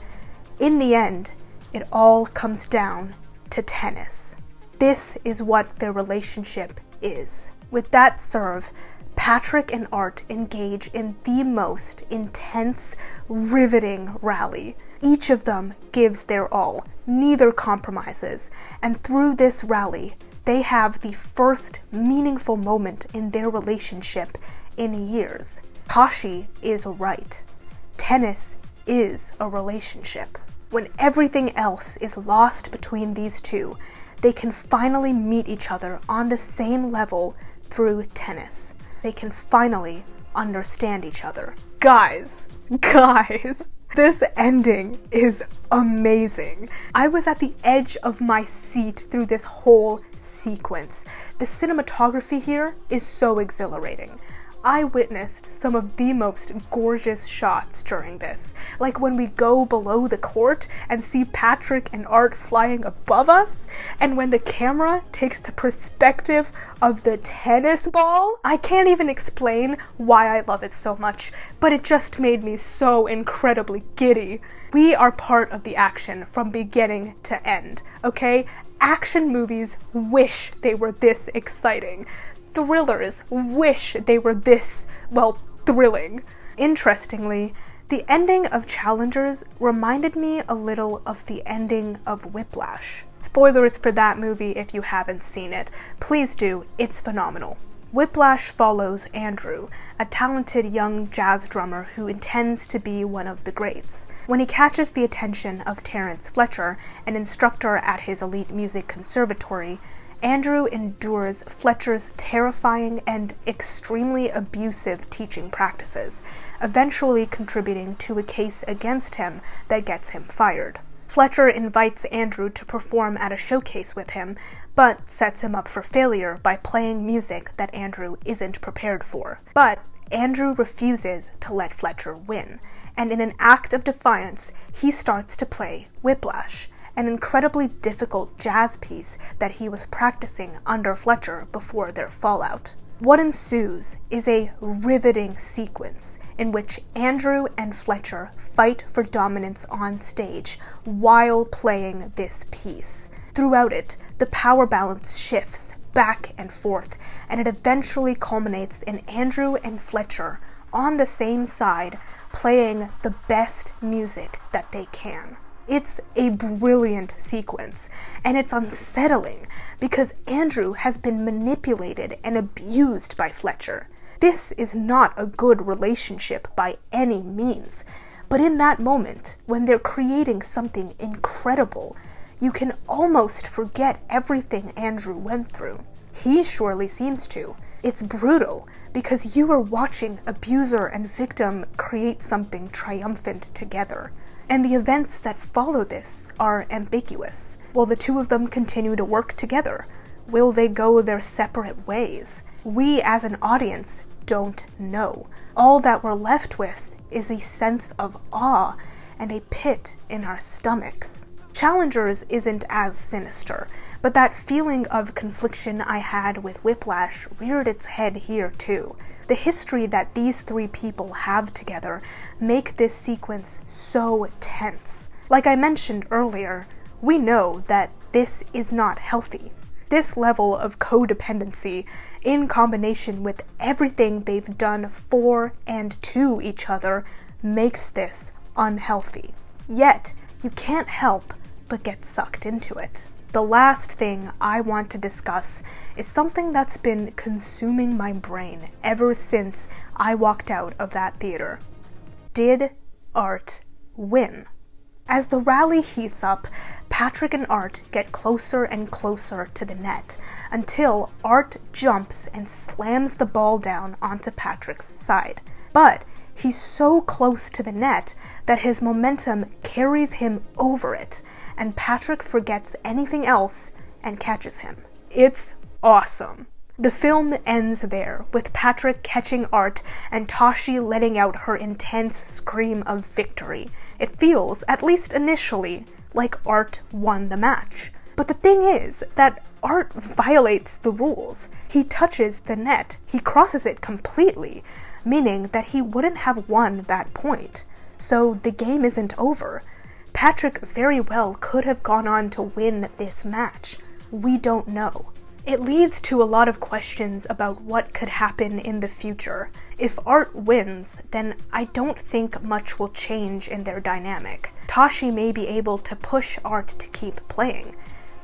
in the end, it all comes down to tennis. This is what their relationship is. With that serve, Patrick and Art engage in the most intense, riveting rally. Each of them gives their all, neither compromises, and through this rally, they have the first meaningful moment in their relationship in years. Tashi is right. Tennis is a relationship. When everything else is lost between these two, they can finally meet each other on the same level through tennis. They can finally understand each other. Guys, this ending is amazing. I was at the edge of my seat through this whole sequence. The cinematography here is so exhilarating. I witnessed some of the most gorgeous shots during this, like when we go below the court and see Patrick and Art flying above us, and when the camera takes the perspective of the tennis ball. I can't even explain why I love it so much, but it just made me so incredibly giddy. We are part of the action from beginning to end, okay? Action movies wish they were this exciting. Thrillers wish they were this, well, thrilling. Interestingly, the ending of Challengers reminded me a little of the ending of Whiplash. Spoilers for that movie if you haven't seen it. Please do, it's phenomenal. Whiplash follows Andrew, a talented young jazz drummer who intends to be one of the greats. When he catches the attention of Terrence Fletcher, an instructor at his elite music conservatory, Andrew endures Fletcher's terrifying and extremely abusive teaching practices, eventually contributing to a case against him that gets him fired. Fletcher invites Andrew to perform at a showcase with him, but sets him up for failure by playing music that Andrew isn't prepared for. But Andrew refuses to let Fletcher win, and in an act of defiance, he starts to play Whiplash, an incredibly difficult jazz piece that he was practicing under Fletcher before their fallout. What ensues is a riveting sequence in which Andrew and Fletcher fight for dominance on stage while playing this piece. Throughout it, the power balance shifts back and forth, and it eventually culminates in Andrew and Fletcher on the same side playing the best music that they can. It's a brilliant sequence, and it's unsettling because Andrew has been manipulated and abused by Fletcher. This is not a good relationship by any means, but in that moment, when they're creating something incredible, you can almost forget everything Andrew went through. He surely seems to. It's brutal because you are watching abuser and victim create something triumphant together. And the events that follow this are ambiguous. Will the two of them continue to work together? Will they go their separate ways? We as an audience don't know. All that we're left with is a sense of awe and a pit in our stomachs. Challengers isn't as sinister, but that feeling of confliction I had with Whiplash reared its head here too. The history that these three people have together make this sequence so tense. Like I mentioned earlier, we know that this is not healthy. This level of codependency, in combination with everything they've done for and to each other, makes this unhealthy. Yet, you can't help but get sucked into it. The last thing I want to discuss is something that's been consuming my brain ever since I walked out of that theater. Did Art win? As the rally heats up, Patrick and Art get closer and closer to the net until Art jumps and slams the ball down onto Patrick's side. But he's so close to the net that his momentum carries him over it, and Patrick forgets anything else and catches him. It's awesome. The film ends there, with Patrick catching Art and Tashi letting out her intense scream of victory. It feels, at least initially, like Art won the match. But the thing is that Art violates the rules. He touches the net. He crosses it completely, meaning that he wouldn't have won that point. So the game isn't over. Patrick very well could have gone on to win this match. We don't know. It leads to a lot of questions about what could happen in the future. If Art wins, then I don't think much will change in their dynamic. Tashi may be able to push Art to keep playing.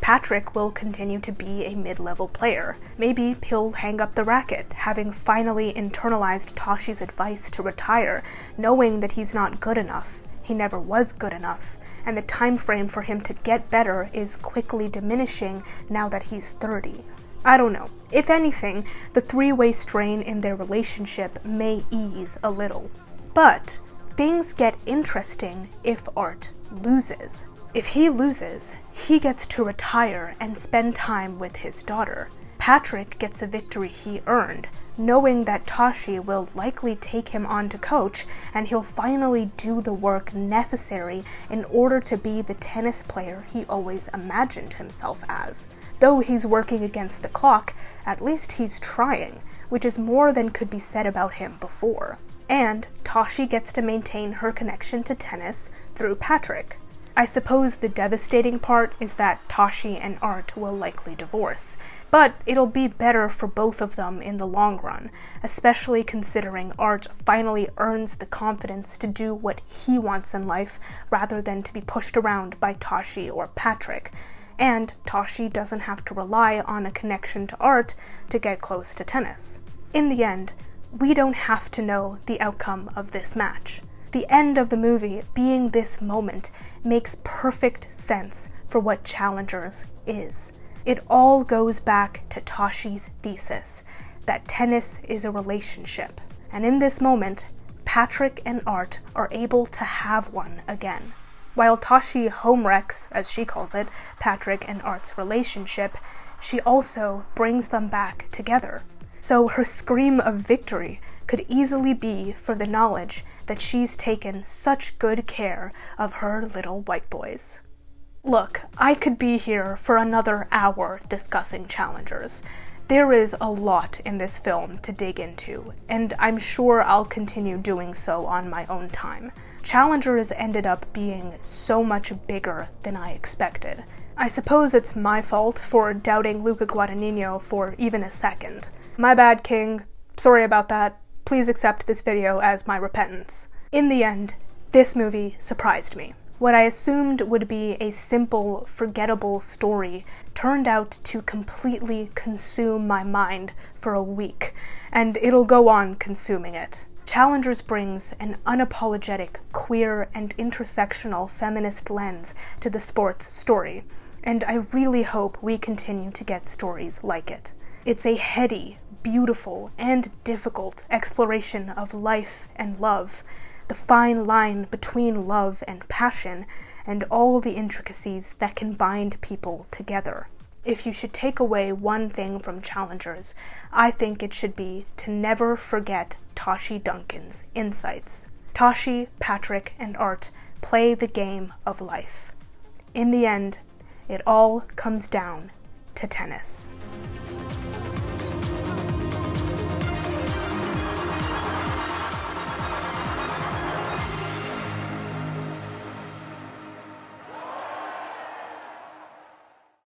Patrick will continue to be a mid-level player. Maybe he'll hang up the racket, having finally internalized Tashi's advice to retire, knowing that he's not good enough. He never was good enough, and the time frame for him to get better is quickly diminishing now that he's 30. I don't know. If anything, the three-way strain in their relationship may ease a little. But things get interesting if Art loses. If he loses, he gets to retire and spend time with his daughter. Patrick gets a victory he earned, knowing that Tashi will likely take him on to coach, and he'll finally do the work necessary in order to be the tennis player he always imagined himself as. Though he's working against the clock, at least he's trying, which is more than could be said about him before. And Tashi gets to maintain her connection to tennis through Patrick. I suppose the devastating part is that Tashi and Art will likely divorce, but it'll be better for both of them in the long run, especially considering Art finally earns the confidence to do what he wants in life rather than to be pushed around by Tashi or Patrick, and Tashi doesn't have to rely on a connection to Art to get close to tennis. In the end, we don't have to know the outcome of this match. The end of the movie being this moment makes perfect sense for what Challengers is. It all goes back to Tashi's thesis that tennis is a relationship. And in this moment, Patrick and Art are able to have one again. While Tashi home-wrecks, as she calls it, Patrick and Art's relationship, she also brings them back together. So her scream of victory could easily be for the knowledge that she's taken such good care of her little white boys. Look, I could be here for another hour discussing Challengers. There is a lot in this film to dig into, and I'm sure I'll continue doing so on my own time. Challengers ended up being so much bigger than I expected. I suppose it's my fault for doubting Luca Guadagnino for even a second. My bad, King. Sorry about that. Please accept this video as my repentance. In the end, this movie surprised me. What I assumed would be a simple, forgettable story turned out to completely consume my mind for a week, and it'll go on consuming it. Challengers brings an unapologetic, queer, and intersectional feminist lens to the sports story, and I really hope we continue to get stories like it. It's a heady, beautiful, and difficult exploration of life and love, the fine line between love and passion, and all the intricacies that can bind people together. If you should take away one thing from Challengers, I think it should be to never forget Tashi Duncan's insights. Tashi, Patrick, and Art play the game of life. In the end, it all comes down to tennis.